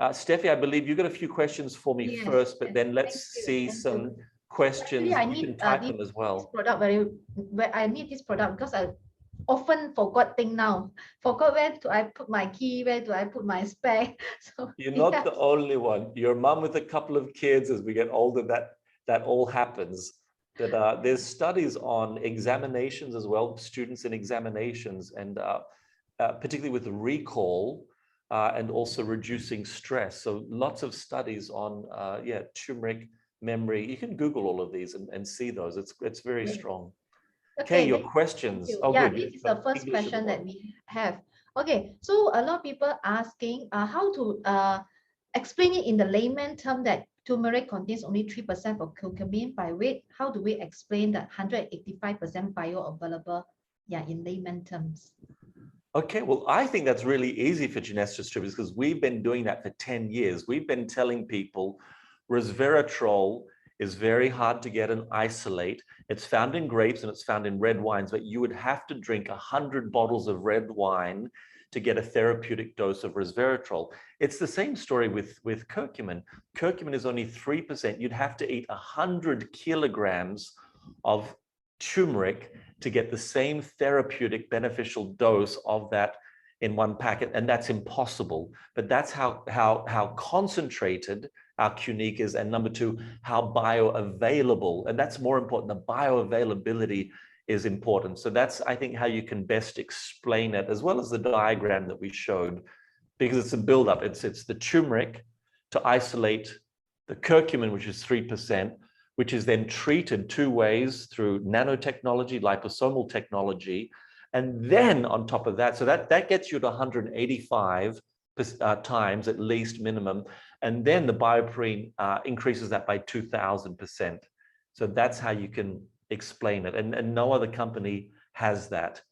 Steffi, I believe you got a few questions for me Yes, first, but yes. then let's Thank see you. some questions. Actually, I You need can type them this as well. product I need this product because I often forgot thing now. Forgot where do I put my key, where do I put my spec. So You're not the only one. Your mum with a couple of kids, as we get older, that all happens. That there's studies on examinations as well, students in examinations, and particularly with recall and also reducing stress. So lots of studies on turmeric, memory. You can Google all of these and see those. It's very strong. Okay, your questions. Thank you. Oh, Yeah, good. this is the first English question that we have. Okay, so a lot of people asking how to explain it in the layman term that turmeric contains only 3% of curcumin by weight. How do we explain that 185% bioavailable? Yeah, in layman terms. Okay, well, I think that's really easy for Genesis distributors because we've been doing that for 10 years. We've been telling people resveratrol is very hard to get and isolate. It's found in grapes and it's found in red wines, but you would have to drink 100 bottles of red wine to get a therapeutic dose of resveratrol. It's the same story with curcumin. Curcumin is only 3%. You'd have to eat 100 kilograms of turmeric to get the same therapeutic beneficial dose of that in one packet, and that's impossible. But that's how concentrated our CuniQue is, and number two, how bioavailable, and that's more important. The bioavailability is important. So that's, I think, how you can best explain it, as well as the diagram that we showed, because it's a buildup. It's the turmeric to isolate the curcumin, which is 3%, which is then treated two ways through nanotechnology, liposomal technology. And then on top of that, so that gets you to 185 times at least minimum. And then the bioperine increases that by 2,000%. So that's how you can explain it. And no other company has that.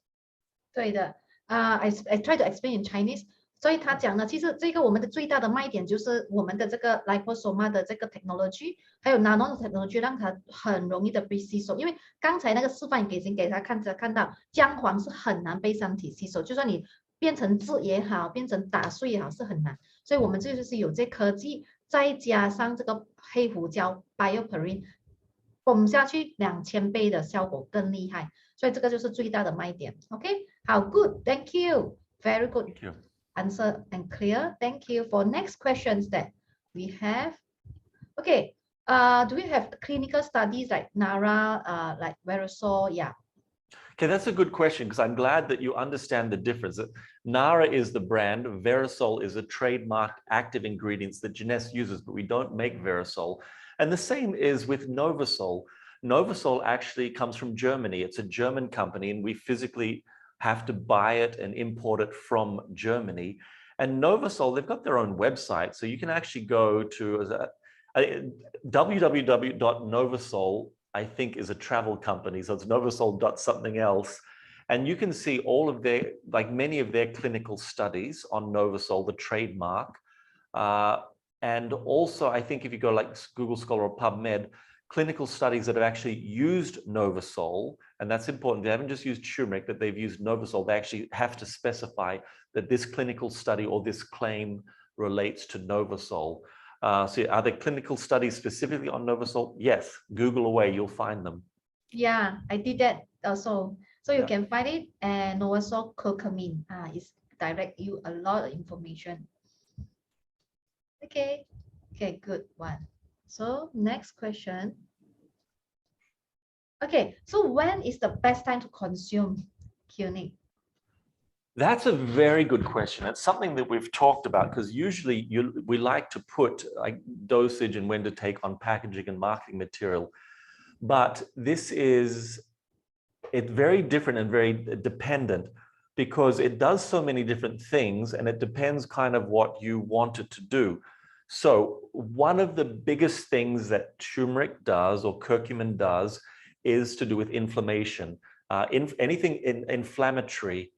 对的，I try to explain in Chinese。所以他讲呢，其实这个我们的最大的卖点就是我们的这个 liposoma 的这个 technology，还有 nano technology，让它很容易的被吸收。因为刚才那个示范已经给他看到，姜黄是很难被身体吸收，就算你变成汁也好，变成打碎也好，是很难。所以我们这就是有这科技，再加上这个黑胡椒 bioperine， bomb 下去2000倍的效果更厉害。所以这个就是最大的卖点。OK， 好 ，Good，Thank you，Very good。 Thank you. Answer and clear. Thank you. For next questions that we have. Okay. Do we have clinical studies like NARA, like Verisol? Yeah. Okay, that's a good question because I'm glad that you understand the difference. NARA is the brand, Verisol is a trademark active ingredients that Genes uses, but we don't make Verisol. And the same is with Novasol. Novasol actually comes from Germany. It's a German company, and we physically have to buy it and import it from Germany. And Novasol, they've got their own website. So you can actually go to www.novasol, I think, is a travel company. So it's novasol.something else. And you can see all of their, like many of their clinical studies on Novasol, the trademark. And also, I think if you go like Google Scholar or PubMed, clinical studies that have actually used Novasol, and that's important. They haven't just used turmeric, but they've used Novasol. They actually have to specify that this clinical study or this claim relates to Novasol. So are there clinical studies specifically on Novasol? Yes, Google away, you'll find them. Yeah, I did that also. So you can find it, and Novasol curcumin is direct you a lot of information. Okay, good one. So next question. Okay, so when is the best time to consume CuniQue? That's a very good question. It's something that we've talked about because usually we like to put like dosage and when to take on packaging and marketing material. But it's very different and very dependent because it does so many different things and it depends kind of what you want it to do. So one of the biggest things that turmeric does or curcumin does is to do with inflammation. Anything inflammatory,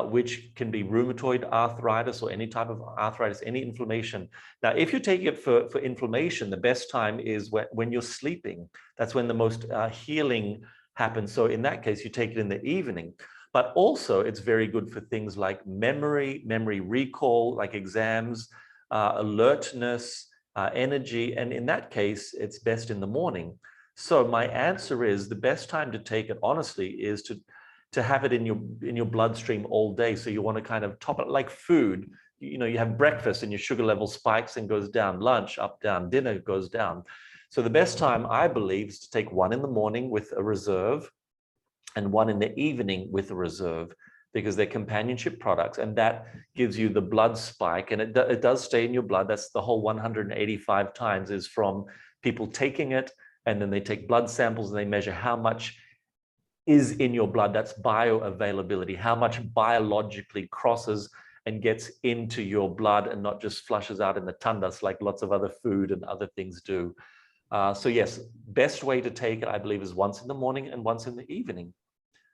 which can be rheumatoid arthritis or any type of arthritis, any inflammation. Now, if you take it for inflammation, the best time is when you're sleeping. That's when the most healing happens. So in that case, you take it in the evening. But also, it's very good for things like memory recall, like exams, alertness, energy, and in that case, it's best in the morning. So my answer is the best time to take it, honestly, is to have it in your bloodstream all day. So you want to kind of top it like food. You know, you have breakfast and your sugar level spikes and goes down, lunch up, down, dinner goes down. So the best time, I believe, is to take one in the morning with a reserve and one in the evening with a reserve, because they're companionship products, and that gives you the blood spike, and it does stay in your blood. That's the whole 185 times is from people taking it, and then they take blood samples and they measure how much is in your blood. That's bioavailability, how much biologically crosses and gets into your blood and not just flushes out in the tandas like lots of other food and other things do. So yes, best way to take it, I believe, is once in the morning and once in the evening.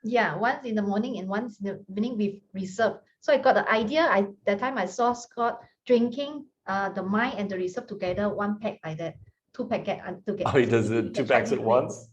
Yeah, once in the morning and once in the evening with reserve. So I got the idea. That time I saw Scott drinking the mine and the reserve together, one pack like that, 2 packet together. Oh, he does the 2 packs at once?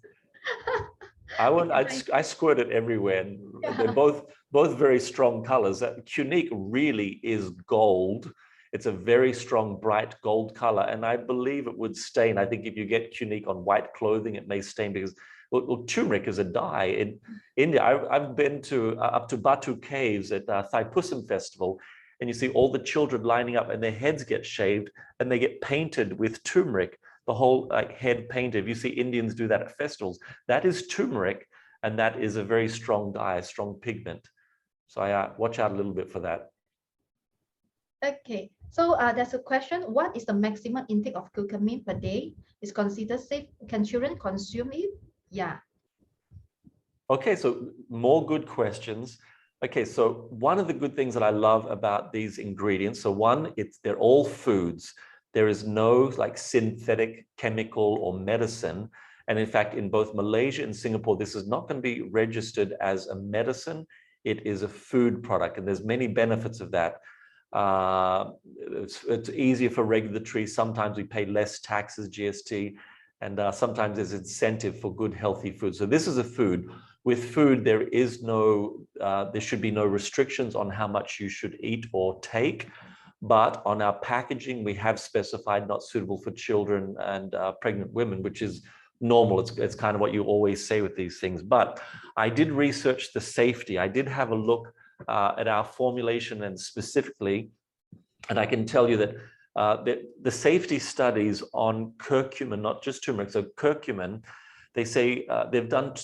I squirt it everywhere, and they're both very strong colors. CuniQue really is gold. It's a very strong, bright gold color, and I believe it would stain. I think if you get CuniQue on white clothing, it may stain because, well, turmeric is a dye. In India, I've been to up to Batu Caves at Thaipusam Festival, and you see all the children lining up, and their heads get shaved, and they get painted with turmeric. The whole head painted. If you see Indians do that at festivals, that is turmeric, and that is a very strong dye, a strong pigment. So I watch out a little bit for that. Okay, so there's a question. What is the maximum intake of curcumin per day? Is considered safe? Can children consume it? Yeah. Okay, so more good questions. Okay, so one of the good things that I love about these ingredients, so one, they're all foods. There is no like synthetic chemical or medicine. And in fact, in both Malaysia and Singapore, this is not going to be registered as a medicine. It is a food product, and there's many benefits of that. It's easier for regulatory. Sometimes we pay less taxes, GST, and sometimes there's incentive for good, healthy food. So this is a food. With food, there should be no restrictions on how much you should eat or take. But on our packaging, we have specified not suitable for children and pregnant women, which is normal. It's kind of what you always say with these things. But I did research the safety. I did have a look at our formulation and specifically, and I can tell you that the safety studies on curcumin, not just turmeric, so curcumin, they say they've done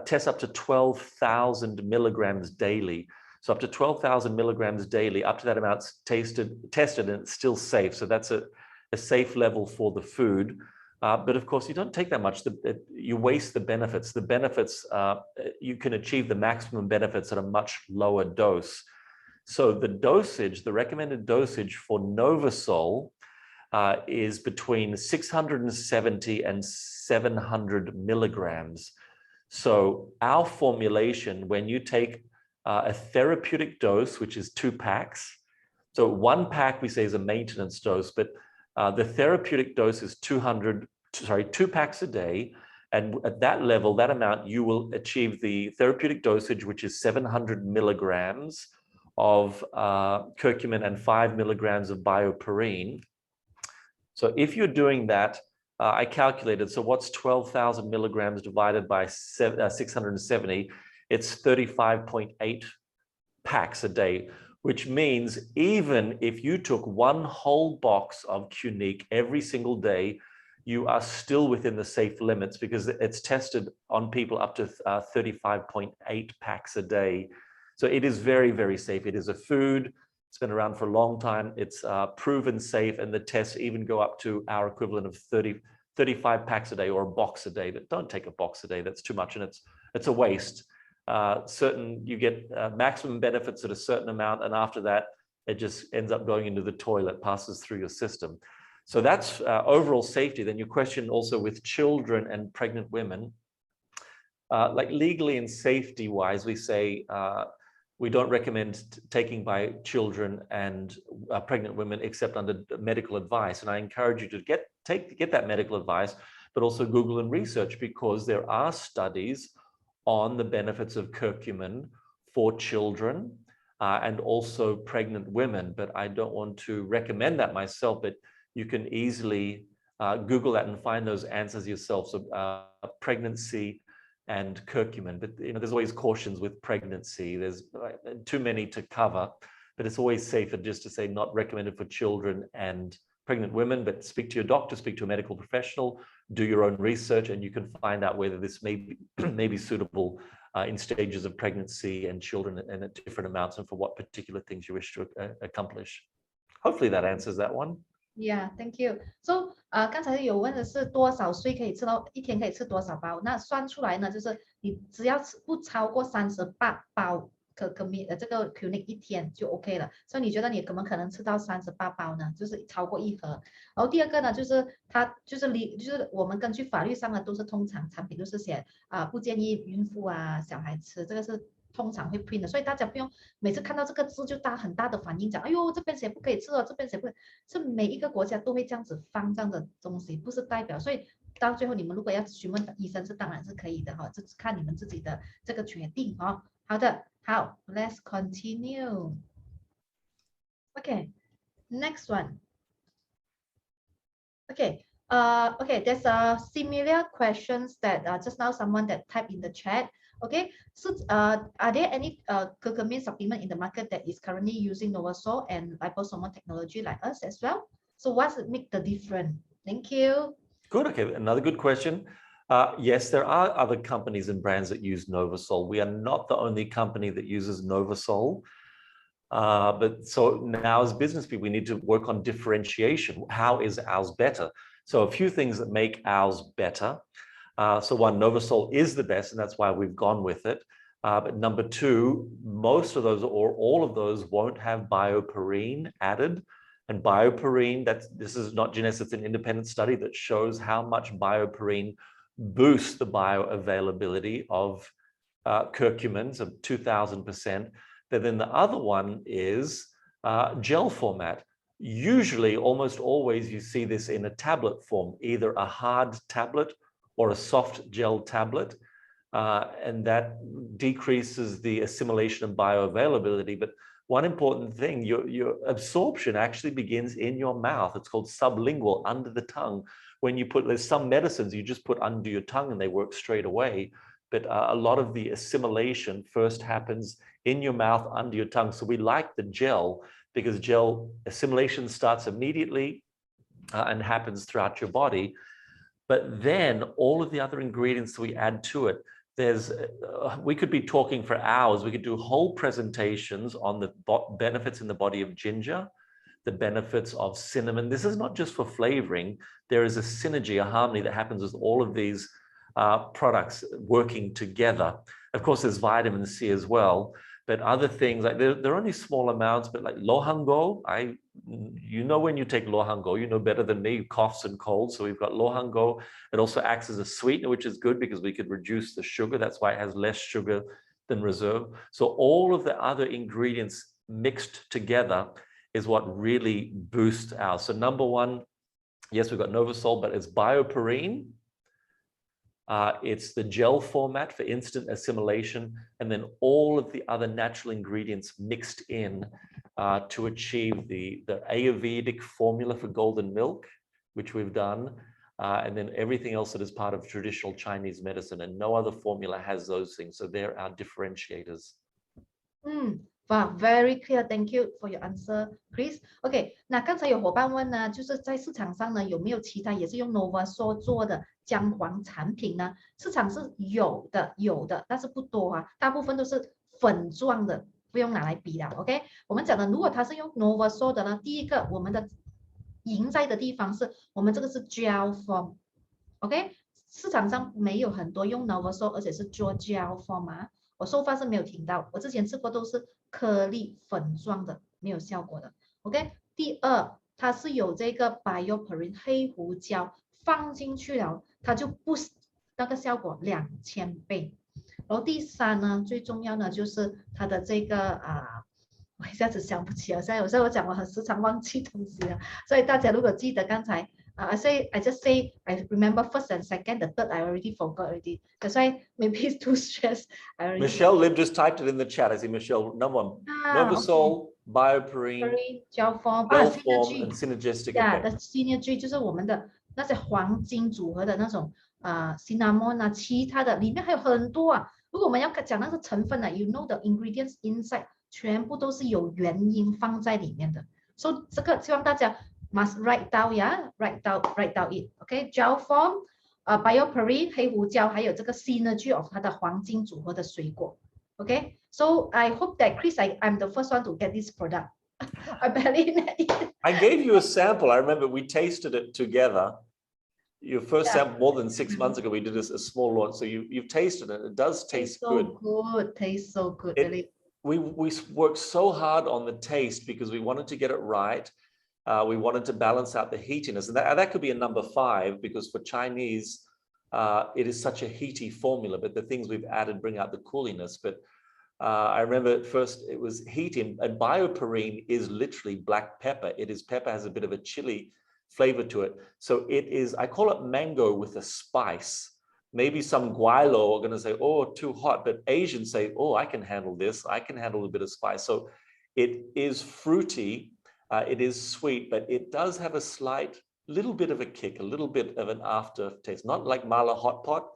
tests up to 12,000 milligrams daily. So up to 12,000 milligrams daily, up to that amount's tested, and it's still safe. So that's a safe level for the food. But of course, you don't take that much. You waste the benefits. The benefits, you can achieve the maximum benefits at a much lower dose. So the dosage, the recommended dosage for Novasol is between 670 and 700 milligrams. So our formulation, when you take a therapeutic dose, which is 2 packs. So 1 pack we say is a maintenance dose, but the therapeutic dose is 2 packs a day. And at that level, that amount, you will achieve the therapeutic dosage, which is 700 milligrams of curcumin and 5 milligrams of bioperine. So if you're doing that, I calculated, so what's 12,000 milligrams divided by 670? It's 35.8 packs a day, which means even if you took 1 whole box of CuniQue every single day, you are still within the safe limits because it's tested on people up to 35.8 packs a day. So it is very, very safe. It is a food. It's been around for a long time. It's proven safe, and the tests even go up to our equivalent of 35 packs a day or a box a day. But don't take a box a day. That's too much, and it's a waste. You get maximum benefits at a certain amount, and after that, it just ends up going into the toilet, passes through your system. So that's overall safety. Then your question also with children and pregnant women, like legally and safety-wise, we say we don't recommend taking by children and pregnant women except under medical advice. And I encourage you to get that medical advice, but also Google and research, because there are studies on the benefits of curcumin for children. and also pregnant women. But I don't want to recommend that myself, but you can easily Google that and find those answers yourself. So pregnancy and curcumin, but there's always cautions with pregnancy. There's too many to cover, but it's always safer just to say not recommended for children and pregnant women, but speak to your doctor, speak to a medical professional, do your own research, and you can find out whether this may be suitable in stages of pregnancy and children and at different amounts and for what particular things you wish to accomplish. Hopefully that answers that one. Yeah, thank you. So 刚才有问的是多少岁可以吃到一天可以吃多少包？那算出来呢，就是你只要不超过38包这个 CuniQue 一天就 OK 了。所以你觉得你可能吃到38包呢？就是超过一盒。然后第二个呢，就是它就是我们根据法律上呢，都是通常产品都是写不建议孕妇啊小孩吃，这个是通常会 print 的，所以大家不用每次看到这个字就很大的反应讲，哎呦这边写不可以吃哦，这边写不可以，是每一个国家都会这样子放这样的东西，不是代表，所以到最后你们如果要询问医生是当然是可以的哈，这是看你们自己的这个决定哈。好的，好 ，Let's continue. Okay, next one. Okay. Okay, there's a similar questions that just now someone that typed in the chat. Okay, so are there any curcumin supplement in the market that is currently using Novasol and liposomal technology like us as well? So what's make the difference? Thank you. Good. Okay, another good question. Yes, there are other companies and brands that use Novasol. We are not the only company that uses Novasol. But so now as business people, we need to work on differentiation. How is ours better? So a few things that make ours better. So one, Novasol is the best, and that's why we've gone with it. But number two, most of those or all of those won't have bioperine added. And bioperine, this is not Genesis, it's an independent study that shows how much bioperine boosts the bioavailability of curcumins of 2000%. But then the other one is gel format. Usually, almost always, you see this in a tablet form, either a hard tablet or a soft gel tablet, and that decreases the assimilation and bioavailability. But one important thing, your absorption actually begins in your mouth. It's called sublingual, under the tongue. When you there's some medicines you just put under your tongue and they work straight away. But a lot of the assimilation first happens in your mouth, under your tongue. So we like the gel because gel assimilation starts immediately and happens throughout your body. But then all of the other ingredients we add to it, we could be talking for hours. We could do whole presentations on the benefits in the body of ginger, the benefits of cinnamon. This is not just for flavoring. There is a synergy, a harmony that happens with all of these products working together. Of course, there's vitamin C as well, but other things like they're only small amounts, but like lohango, when you take lohango, you know better than me, coughs and colds. So we've got lohango. It also acts as a sweetener, which is good because we could reduce the sugar. That's why it has less sugar than reserve. So all of the other ingredients mixed together is what really boosts ours. So number one, yes, we've got Novasol, but it's bioperine. It's the gel format for instant assimilation, and then all of the other natural ingredients mixed in to achieve the Ayurvedic formula for golden milk, which we've done, and then everything else that is part of traditional Chinese medicine, and no other formula has those things. So they're our differentiators. Wow, very clear. Thank you for your answer, Chris. OK， 那刚才有伙伴问呢，就是在市场上呢有没有其他也是用 Novasol 做的姜黄产品呢？市场是有的，但是不多啊，大部分都是粉状的，不用拿来比了。OK， 我们讲的，如果它是用 Novasol 的呢，第一个我们的赢在的地方是我们这个是 gel form。OK， 市场上没有很多用 Novasol， 而且是做 gel form 啊。我so far是没有听到，我之前吃过都是颗粒粉状的，没有效果的。OK， 第二，它是有这个 bioperine 黑胡椒放进去了，它就不那个效果2000倍。然后第三呢，最重要的就是它的这个我一下子想不起了，现在有时候我讲我很时常忘记东西了，所以大家如果记得刚才 I just say, I remember first and second, the third I already forgot already. That's why maybe it's too stressed. I already Michelle Lim just typed it in the chat. I see Michelle, number one, okay. Novasol, Bioperine, gel form gel form, and synergy synergistic yeah effect. the synergy 就是我们的那些黄金组合的那种cinnamon 啊，其他的里面还有很多啊。如果我们要讲那个成分呢，you know the ingredients inside 全部都是有原因放在里面的。So 这个希望大家 must write down 呀，write down it。OK，gel form bioperine 黑胡椒，还有这个 synergy of 它的黄金组合的水果。OK，so I hope that Chris, I'm the first one to get this product. I barely met it. I gave you a sample. I remember we tasted it together. Your first sample more than 6 months ago, we did a small launch. So you've tasted it. It does taste good. Tastes so good. Really. We worked so hard on the taste because we wanted to get it right. We wanted to balance out the heatiness. And that could be a number 5 because for Chinese, it is such a heaty formula, but the things we've added bring out the cooliness. But I remember at first it was heating, and bioperine is literally black pepper. Pepper has a bit of a chili flavor to it. So it is, I call it mango with a spice. Maybe some guaylo are going to say, oh, too hot, but Asians say, oh, I can handle this. I can handle a bit of spice. So it is fruity, it is sweet, but it does have a slight little bit of a kick, a little bit of an aftertaste, not like mala hot pot,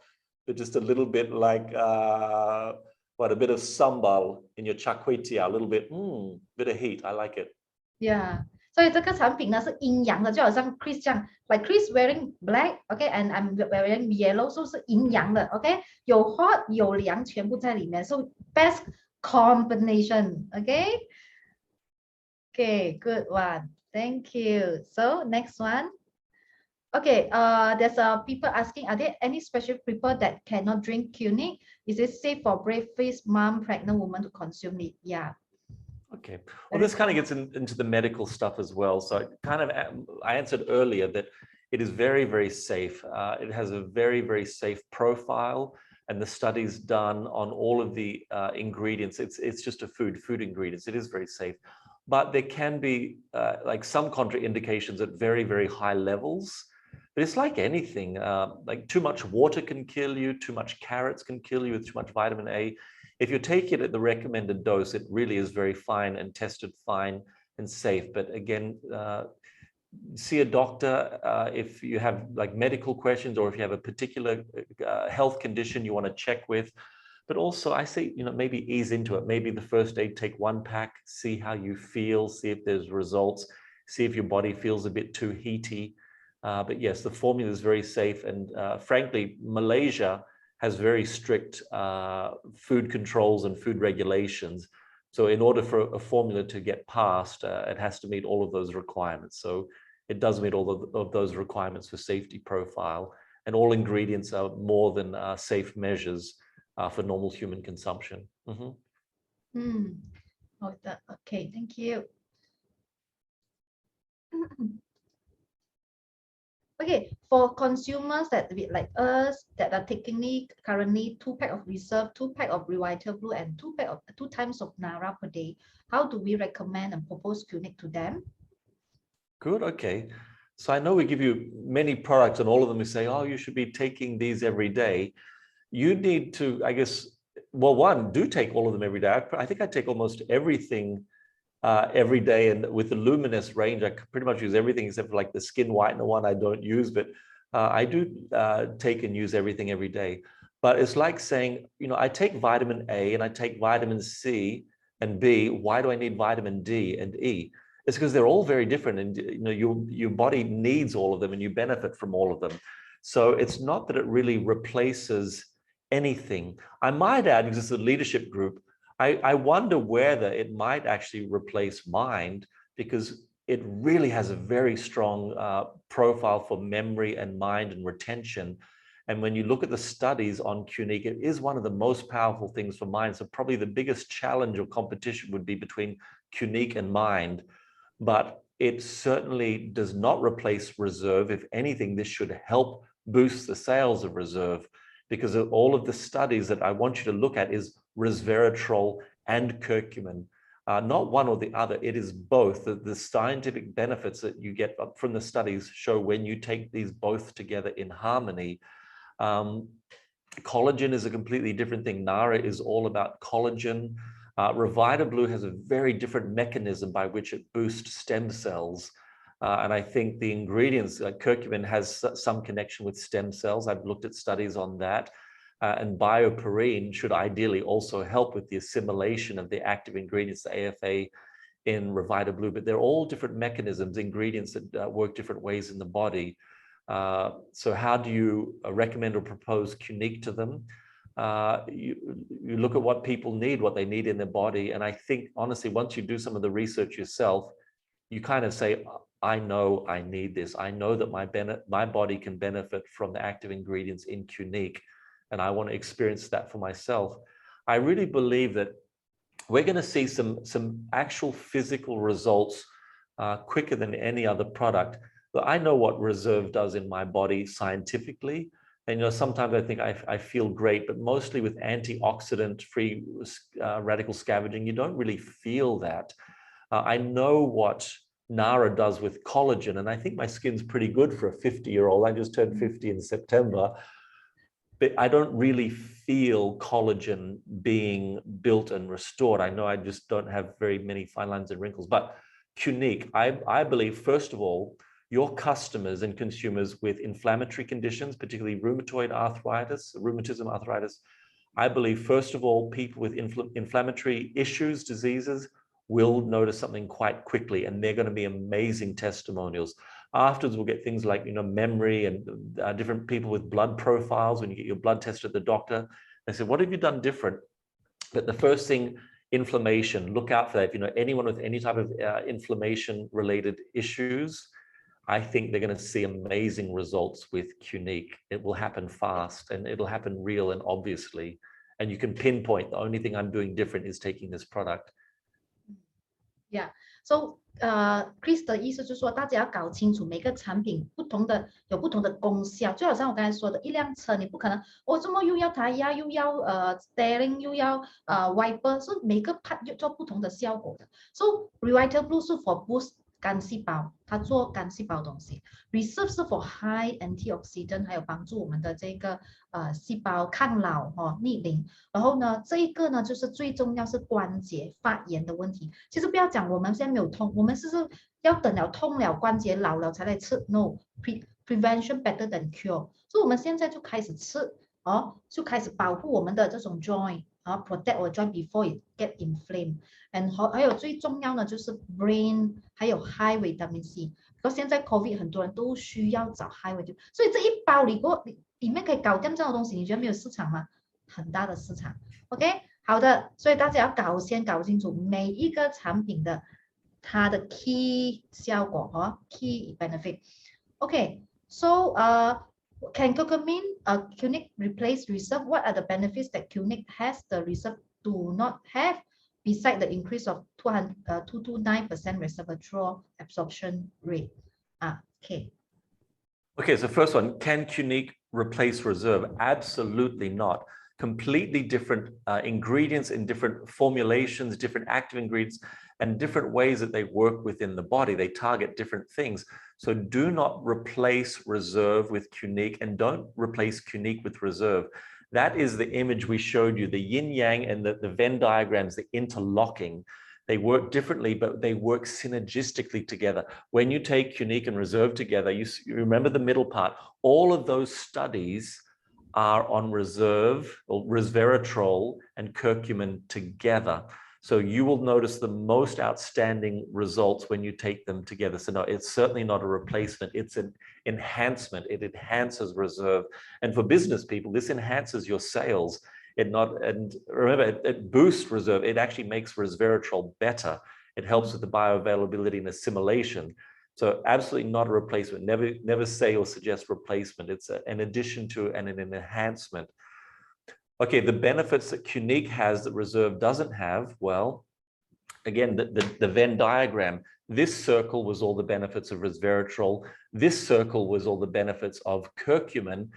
but just a little bit like a bit of sambal in your CuniQue, a little bit of heat. I like it. Yeah. 所以这个产品呢是阴阳的，就好像 Chris 这样 ，like Chris wearing black，OK，and I'm wearing yellow，so 是阴阳的，OK，有 hot 有凉全部在里面，so best combination，OK，OK， good one, thank you. So next one. Okay, there's people asking, are there any special people that cannot drink CuniQue? Is it safe for breastfeeding mom, pregnant woman to consume it? Yeah. Okay, well, this kind of gets into the medical stuff as well. So I answered earlier that it is very, very safe. It has a very, very safe profile, and the studies done on all of the ingredients. It's just a food ingredients. It is very safe, but there can be like some contraindications at very, very high levels. But it's like anything, like too much water can kill you, too much carrots can kill you with too much vitamin A. If you take it at the recommended dose, it really is very fine and tested fine and safe. But again, see a doctor if you have like medical questions or if you have a particular health condition you want to check with. But also I say, maybe ease into it. Maybe the first day, take 1 pack, see how you feel, see if there's results, see if your body feels a bit too heaty. But yes, the formula is very safe. And frankly, Malaysia has very strict food controls and food regulations. So in order for a formula to get passed, it has to meet all of those requirements. So it does meet all of those requirements for safety profile, and all ingredients are more than safe measures for normal human consumption. Okay, thank you. Okay, for consumers that like us that are taking currently 2 pack of Reserve, 2 pack of Revital Blue, and 2 times of Nara per day, how do we recommend and propose CuniQue to them? Good. Okay. So I know we give you many products, and all of them we say, oh, you should be taking these every day. You need to, I guess, well, one, do take all of them every day. I think I take almost everything every day, and with the Luminous range, I pretty much use everything except for like the skin whitener one I don't use, but I do take and use everything every day. But it's like saying, I take vitamin A and I take vitamin C and B. Why do I need vitamin D and E? It's because they're all very different, and your body needs all of them and you benefit from all of them. So it's not that it really replaces anything. I might add, because it's a leadership group, I wonder whether it might actually replace mind, because it really has a very strong profile for memory and mind and retention. And when you look at the studies on CuniQue, it is one of the most powerful things for mind. So probably the biggest challenge or competition would be between CuniQue and mind. But it certainly does not replace Reserve. If anything, this should help boost the sales of Reserve, because of all of the studies that I want you to look at is resveratrol and curcumin. not one or the other. It is both. The scientific benefits that you get from the studies show when you take these both together in harmony. Collagen is a completely different thing. NARA is all about collagen. Revita Blue has a very different mechanism by which it boosts stem cells. And I think the ingredients, like curcumin, has some connection with stem cells. I've looked at studies on that. And bioperine should ideally also help with the assimilation of the active ingredients, the AFA in Revita Blue. But they're all different mechanisms, ingredients that work different ways in the body. So how do you recommend or propose CuniQue to them? You look at what people need, what they need in their body. And I think, honestly, once you do some of the research yourself, you kind of say, I know I need this. I know that my body can benefit from the active ingredients in CuniQue, and I want to experience that for myself. I really believe that we're going to see some actual physical results quicker than any other product. But I know what Reserve does in my body scientifically. And sometimes I think I feel great, but mostly with antioxidant-free radical scavenging, you don't really feel that. I know what NARA does with collagen, and I think my skin's pretty good for a 50-year-old. I just turned 50 in September. But I don't really feel collagen being built and restored. I know I just don't have very many fine lines and wrinkles. But CuniQue, I believe, first of all, your customers and consumers with inflammatory conditions, particularly rheumatoid arthritis, rheumatism arthritis, I believe, first of all, people with inflammatory issues, diseases, will notice something quite quickly, and they're going to be amazing testimonials. Afterwards, we'll get things like, memory and different people with blood profiles. When you get your blood tested at the doctor, they say, what have you done different? But the first thing, inflammation, look out for that. If anyone with any type of inflammation-related issues, I think they're going to see amazing results with CuniQue. It will happen fast, and it'll happen real and obviously. And you can pinpoint, the only thing I'm doing different is taking this product. Yeah, so Chris 的意思就是说，大家要搞清楚每个产品有不同的功效。就好像我刚才说的，一辆车你不可能这么又要胎压，又要steering， 又要wiper， 所以每个 part 又做不同的效果的。So Revita Blue 是 for boost 干细胞，它做干细胞东西。Reserve 是 for high antioxidant， 还有帮助我们的这个细胞抗老逆龄。然后呢，这一个呢就是最重要是关节发炎的问题。其实不要讲我们现在没有痛，我们是要等了痛了关节老了才来吃。No prevention better than cure。所以我们现在就开始吃就开始保护我们的这种 joint。protect our joint before it get inflamed， and 还有最重要的就是 brain， 还有 high vitamin C。because 现在 COVID 很多人都需要找 high vitamin， 所以这一包里面可以搞定这种东西，你觉得没有市场吗？很大的市场。OK， 好的，所以大家要先搞清楚每一个产品的它的 key 效果key benefit。OK， so can curcumin CuniQue replace Reserve? What are the benefits that CuniQue has the Reserve do not have, besides the increase of 229% resveratrol absorption rate? Okay. Okay, so first one, can CuniQue replace Reserve? Absolutely not. Completely different ingredients in different formulations, different active ingredients, and different ways that they work within the body. They target different things. So do not replace Reserve with CuniQue, and don't replace CuniQue with Reserve. That is the image we showed you, the yin yang and the Venn diagrams, the interlocking. They work differently, but they work synergistically together. When you take CuniQue and Reserve together, you remember the middle part. All of those studies are on Reserve or resveratrol and curcumin together. So you will notice the most outstanding results when you take them together. So no, it's certainly not a replacement. It's an enhancement. It enhances Reserve. And for business people, this enhances your sales. And remember, it boosts Reserve. It actually makes resveratrol better. It helps with the bioavailability and assimilation. So absolutely not a replacement. Never say or suggest replacement. It's an addition to and an enhancement. Okay, the benefits that CuniQue has that Reserve doesn't have, well, again, the Venn diagram, this circle was all the benefits of resveratrol. This circle was all the benefits of curcumin.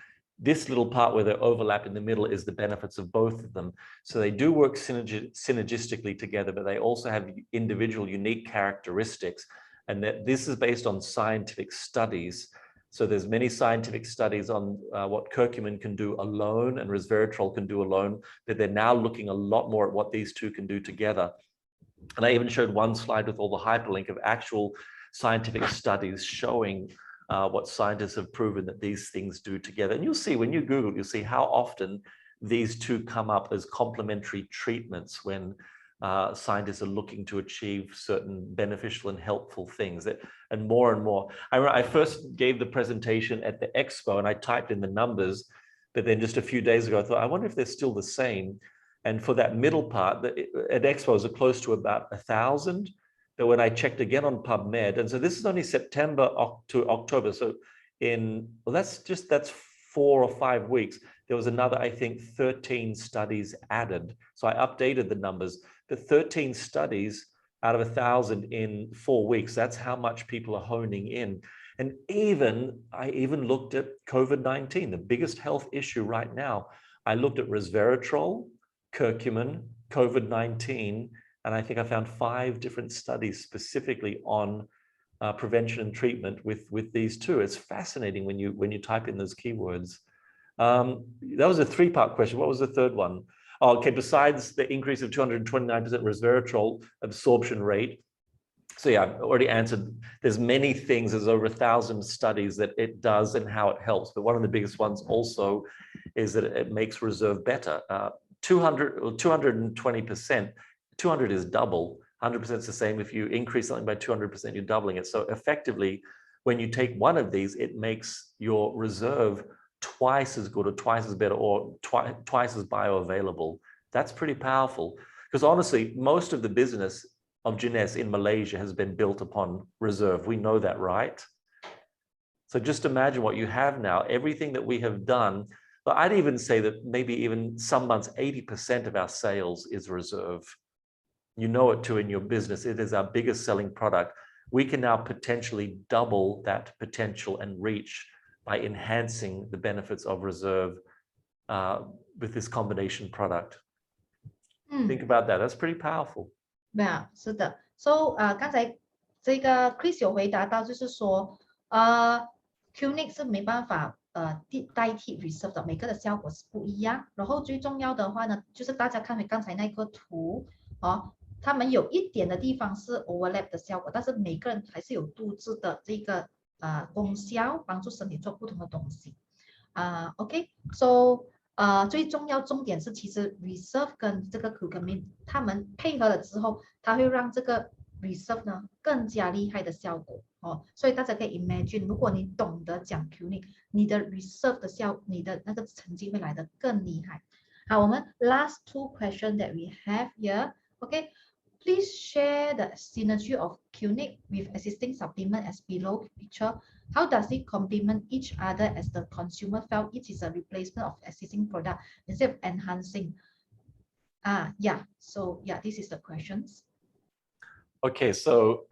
This little part where they overlap in the middle is the benefits of both of them. So they do work synergistically together, but they also have individual unique characteristics. And that this is based on scientific studies. So there's many scientific studies on what curcumin can do alone and resveratrol can do alone, but they're now looking a lot more at what these two can do together. And I even showed one slide with all the hyperlink of actual scientific studies showing what scientists have proven that these things do together. And you'll see when you Google, you'll see how often these two come up as complementary treatments when scientists are looking to achieve certain beneficial and helpful things. And more. I first gave the presentation at the expo and I typed in the numbers, but then just a few days ago, I thought, I wonder if they're still the same. And for that middle part, at expos are close to about 1,000. But when I checked again on PubMed, and so this is only September to October. So that's 4 or 5 weeks. There was another, I think, 13 studies added. So I updated the numbers. The 13 studies out of 1,000 in 4 weeks. That's how much people are honing in. And I even looked at COVID-19, the biggest health issue right now. I looked at resveratrol, curcumin, COVID-19, and I think I found 5 different studies specifically on prevention and treatment with these two. It's fascinating when you type in those keywords. That was a 3-part question. What was the third one? Oh, okay, besides the increase of 229% resveratrol absorption rate. So yeah, I've already answered. There's many things. There's over 1,000 studies that it does and how it helps. But one of the biggest ones also is that it makes reserve better. 220%. 200 is double. 100% is the same. If you increase something by 200%, you're doubling it. So effectively, when you take one of these, it makes your reserve twice as good or twice as better or twice as bioavailable. That's pretty powerful. Because honestly, most of the business of Jeunesse in Malaysia has been built upon reserve. We know that, right? So just imagine what you have now. Everything that we have done, but I'd even say that maybe even some months, 80% of our sales is reserve. You know it too in your business. It is our biggest selling product. We can now potentially double that potential and reach by enhancing the benefits of reserve with this combination product. Think about that. That's pretty powerful. 对啊，是的。So 刚才这个 Chris 有回答到，就是说CuniQue 是没办法代替 reserve 的，每个的效果是不一样。然后最重要的话呢，就是大家看回刚才那个图哦，他们有一点的地方是 overlap 的效果，但是每个人还是有独自的这个功效，帮助身体做不同的东西。OK，so 最重要重点是，其实 reserve 跟这个 curcumin 它们配合了之后，它会让这个 reserve 呢更加厉害的效果哦。所以大家可以 imagine， 如果你懂得讲 CuniQue， 你的 reserve 的你的那个成绩会来得更厉害。好，我们 last 2 questions that we have here. OK。Please share the synergy of CuniQue with existing supplement as below picture. How does it complement each other as the consumer felt it is a replacement of existing product instead of enhancing? This is the questions. Okay, so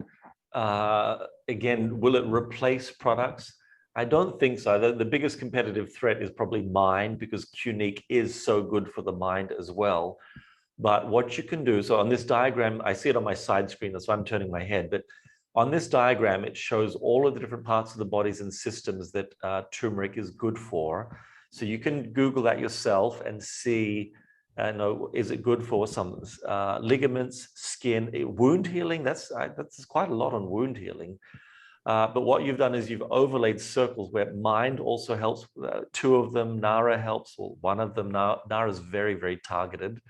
again, will it replace products? I don't think so. The biggest competitive threat is probably mind, because CuniQue is so good for the mind as well. But what you can do, so on this diagram, I see it on my side screen, that's why I'm turning my head, but on this diagram, it shows all of the different parts of the bodies and systems that turmeric is good for. So you can Google that yourself and see, is it good for some ligaments, skin, wound healing? That's quite a lot on wound healing. But what you've done is you've overlaid circles where mind also helps. 2 of them, Nara helps, or 1 of them, Nara is very, very targeted.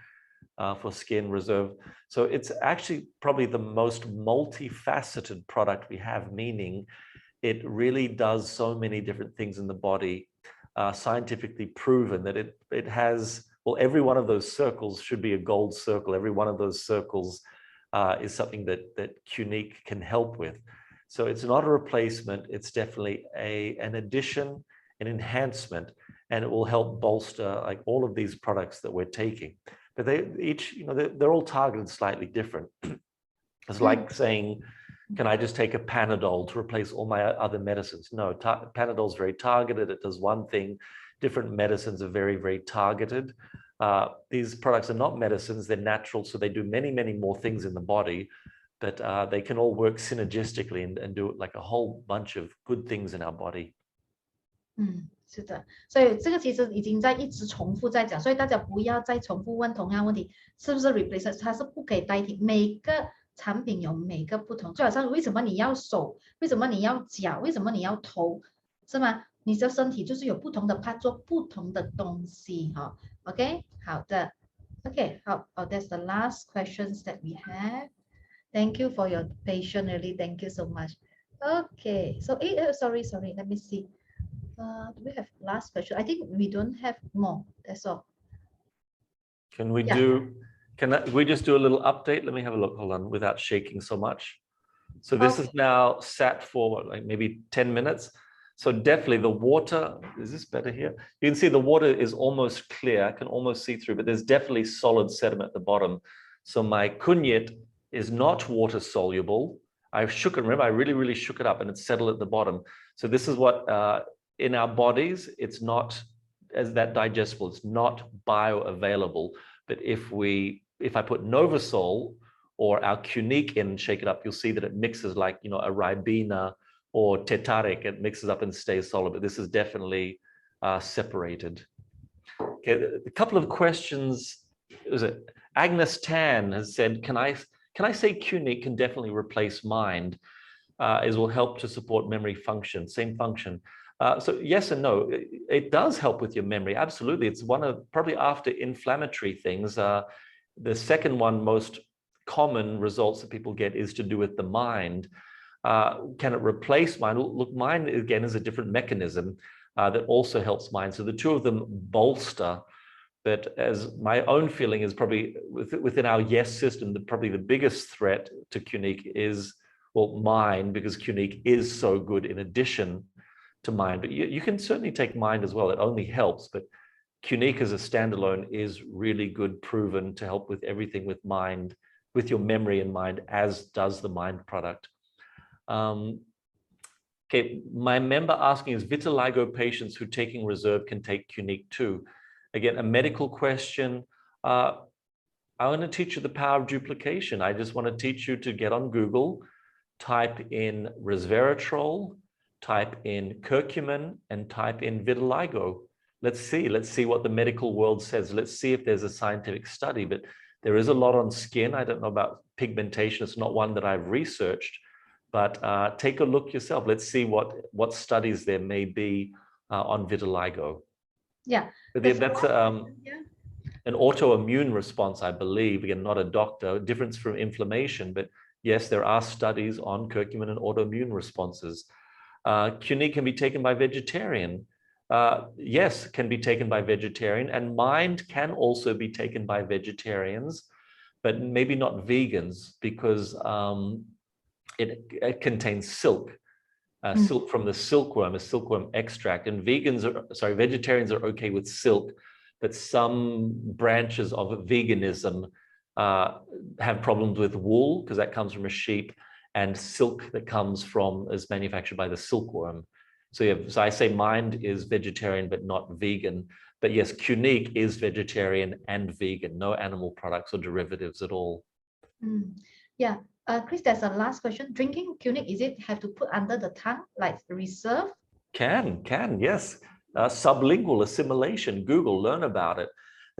For skin reserve. So it's actually probably the most multifaceted product we have, meaning it really does so many different things in the body, scientifically proven that it has, well, every one of those circles should be a gold circle. Every one of those circles is something that CuniQue can help with. So it's not a replacement, it's definitely an addition, an enhancement, and it will help bolster like all of these products that we're taking. But they each, they're all targeted slightly different. It's like saying, can I just take a Panadol to replace all my other medicines? No, Panadol is very targeted. It does one thing. Different medicines are very, very targeted. These products are not medicines, they're natural, so they do many, many more things in the body, but they can all work synergistically and do like a whole bunch of good things in our body. 是的，所以这个其实已经在一直重复在讲，所以大家不要再重复问同样问题，是不是 replace？ 它是不可以代替，每个产品有每个不同，就好像为什么你要手，为什么你要脚，为什么你要头，是吗？你的身体就是有不同的 part 做不同的东西哈。OK， 好的 ，OK， 好，that's the last questions that we have. Thank you for your patience, really. Thank you so much. Okay, so sorry, let me see. Do we have last question? I think we don't have more. That's all. Can we we just do a little update? Let me have a look. Hold on, without shaking so much. So this is now sat for like maybe 10 minutes. So definitely the water, is this better here? You can see the water is almost clear. I can almost see through, but there's definitely solid sediment at the bottom. So my CuniQue is not water soluble. I shook it, remember, I really, really shook it up and it's settled at the bottom. So this is what, in our bodies, it's not as that digestible, it's not bioavailable. But if I put Novasol or our CuniQue in and shake it up, you'll see that it mixes like, you know, a Ribena or Tetaric, it mixes up and stays solid, but this is definitely separated. Okay, a couple of questions. Was it Agnes Tan has said, can I say CuniQue can definitely replace mind, as will help to support memory function, same function? So yes and no, it does help with your memory, absolutely. It's one of, probably after inflammatory things, the second one most common results that people get is to do with the mind. Can it replace mind? Look, mind again is a different mechanism that also helps mind. So the two of them bolster. But as my own feeling is probably within our yes system, probably the biggest threat to CuniQue is, well, mind, because CuniQue is so good in addition to mind. But you can certainly take mind as well. It only helps. But CuniQue as a standalone is really good, proven to help with everything with mind, with your memory and mind, as does the mind product. Okay, my member asking is vitiligo patients who taking reserve can take CuniQue too. Again, a medical question. I want to teach you the power of duplication. I just want to teach you to get on Google, type in resveratrol, type in curcumin, and type in vitiligo. Let's see what the medical world says. Let's see if there's a scientific study, but there is a lot on skin. I don't know about pigmentation. It's not one that I've researched, but take a look yourself. Let's see what studies there may be on vitiligo. Yeah, but that's an autoimmune response, I believe. Again, not a doctor, difference from inflammation, but yes, there are studies on curcumin and autoimmune responses. CuniQue can be taken by vegetarian. Yes, can be taken by vegetarian, and mind can also be taken by vegetarians, but maybe not vegans, because it contains silk. Silk from the silkworm, a silkworm extract, and vegetarians are okay with silk, but some branches of veganism have problems with wool, because that comes from a sheep, and silk that is manufactured by the silkworm. So yeah, so I say mind is vegetarian but not vegan, but yes, CuniQue is vegetarian and vegan, no animal products or derivatives at all. Yeah. Chris, there's a last question. Drinking CuniQue, is it have to put under the tongue, like reserve? Can, yes. Sublingual assimilation, Google, learn about it.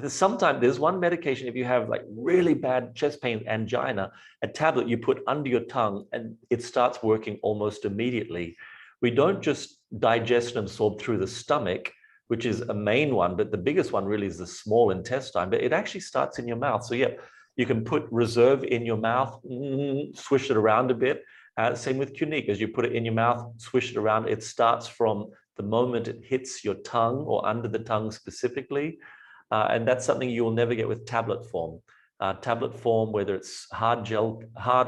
Sometimes there's one medication, if you have like really bad chest pain, angina, a tablet you put under your tongue and it starts working almost immediately. We don't just digest and absorb through the stomach, which is a main one, but the biggest one really is the small intestine, but it actually starts in your mouth. So yeah, you can put reserve in your mouth, swish it around a bit. Same with CuniQue, as you put it in your mouth, swish it around. It starts from the moment it hits your tongue or under the tongue specifically. And that's something you will never get with tablet form. Tablet form, whether it's hard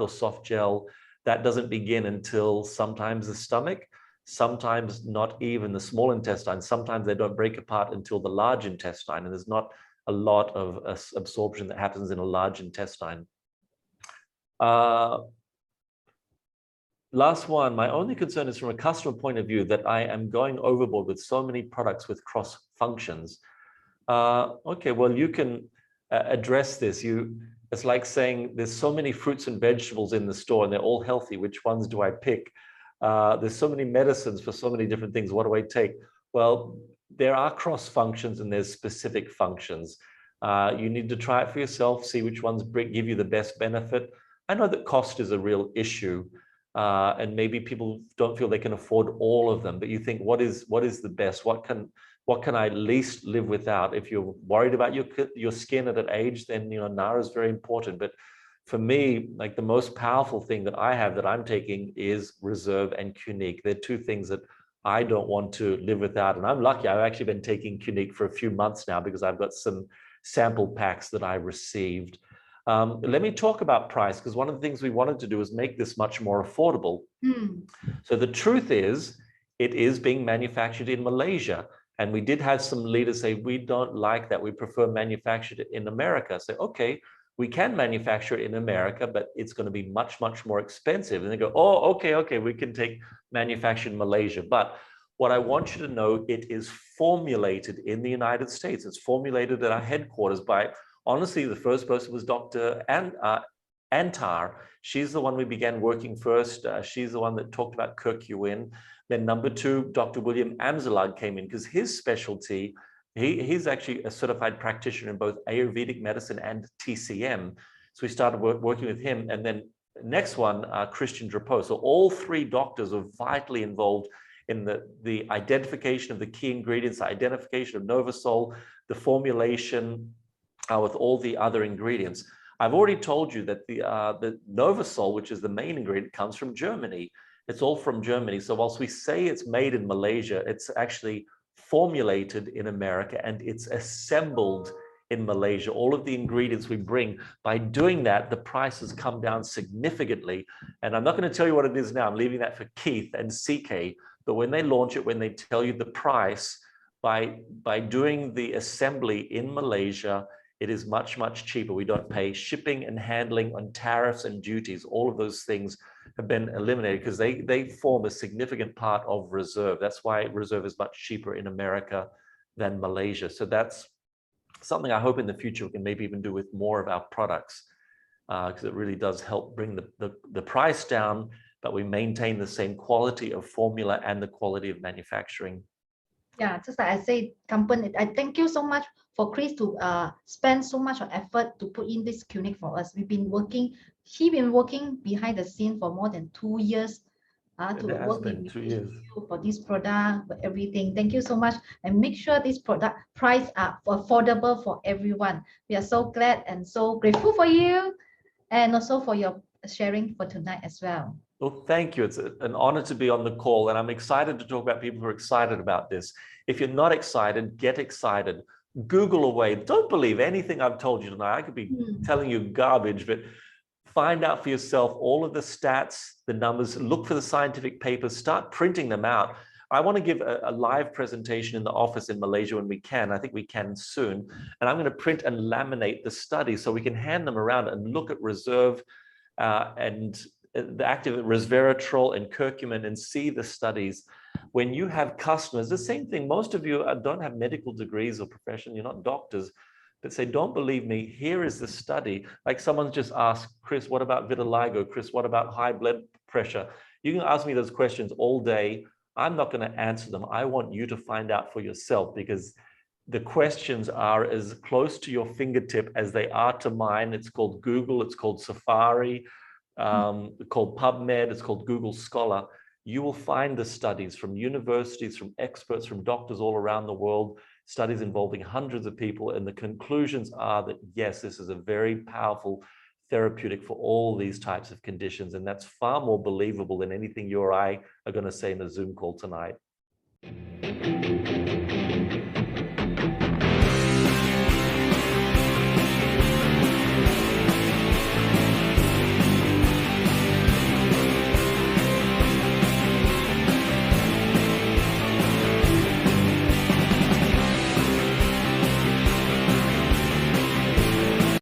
or soft gel, that doesn't begin until sometimes the stomach, sometimes not even the small intestine. Sometimes they don't break apart until the large intestine, and there's not a lot of absorption that happens in a large intestine. last one, my only concern is from a customer point of view that I am going overboard with so many products with cross functions. Okay, well, you can address this. It's like saying there's so many fruits and vegetables in the store and they're all healthy. Which ones do I pick? There's so many medicines for so many different things. What do I take? Well, there are cross functions and there's specific functions. You need to try it for yourself, see which ones give you the best benefit. I know that cost is a real issue, and maybe people don't feel they can afford all of them, but you think, what is the best? What can I least live without? If you're worried about your skin at an age, then NARA is very important. But for me, like the most powerful thing that I have that I'm taking is Reserve and CuniQue. They're two things that I don't want to live without. And I'm lucky. I've actually been taking CuniQue for a few months now because I've got some sample packs that I received. Let me talk about price, because one of the things we wanted to do is make this much more affordable. So the truth is, it is being manufactured in Malaysia. And we did have some leaders say, we don't like that. We prefer manufactured in America. Say, okay, we can manufacture it in America, but it's going to be much, much more expensive. And they go, oh, okay, we can take manufactured in Malaysia. But what I want you to know, it is formulated in the United States. It's formulated at our headquarters by, honestly, the first person was Dr. Antar. She's the one we began working first. She's the one that talked about CuniQue. Then number two, Dr. William Amzalag came in because his specialty, he's actually a certified practitioner in both Ayurvedic medicine and TCM. So we started working with him. And then next one, Christian Drapeau. So all three doctors are vitally involved in the identification of the key ingredients, the identification of Novasol, the formulation with all the other ingredients. I've already told you that the Novasol, which is the main ingredient, comes from Germany. It's all from Germany. So whilst we say it's made in Malaysia, it's actually formulated in America and it's assembled in Malaysia. All of the ingredients we bring, by doing that, the prices come down significantly. And I'm not going to tell you what it is now. I'm leaving that for Keith and CK. But when they launch it, when they tell you the price, by doing the assembly in Malaysia, it is much, much cheaper. We don't pay shipping and handling on tariffs and duties. All of those things have been eliminated because they form a significant part of Reserve. That's why Reserve is much cheaper in America than Malaysia. So that's something I hope in the future we can maybe even do with more of our products, because it really does help bring the price down, but we maintain the same quality of formula and the quality of manufacturing. Yeah, just like I say, company, I thank you so much for Chris to spend so much effort to put in this CuniQue for us. He's been working behind the scene for more than 2 years to work with you for this product, for everything. Thank you so much, and make sure this product price are affordable for everyone. We are so glad and so grateful for you, and also for your sharing for tonight as well. Well, thank you. It's an honor to be on the call, and I'm excited to talk about people who are excited about this. If you're not excited, get excited. Google away. Don't believe anything I've told you tonight. I could be telling you garbage, but find out for yourself all of the stats, the numbers, look for the scientific papers, start printing them out. I want to give a live presentation in the office in Malaysia when we can. I think we can soon. And I'm going to print and laminate the studies so we can hand them around and look at Reserve and the active resveratrol and curcumin and see the studies. When you have customers, the same thing, most of you don't have medical degrees or profession, you're not doctors, but say, don't believe me, here is the study. Like someone's just asked, Chris, what about vitiligo? Chris, what about high blood pressure? You can ask me those questions all day. I'm not going to answer them. I want you to find out for yourself, because the questions are as close to your fingertip as they are to mine. It's called Google, it's called Safari, called PubMed, it's called Google Scholar. You will find the studies from universities, from experts, from doctors all around the world, studies involving hundreds of people, and the conclusions are that yes, this is a very powerful therapeutic for all these types of conditions, and that's far more believable than anything you or I are going to say in a Zoom call tonight.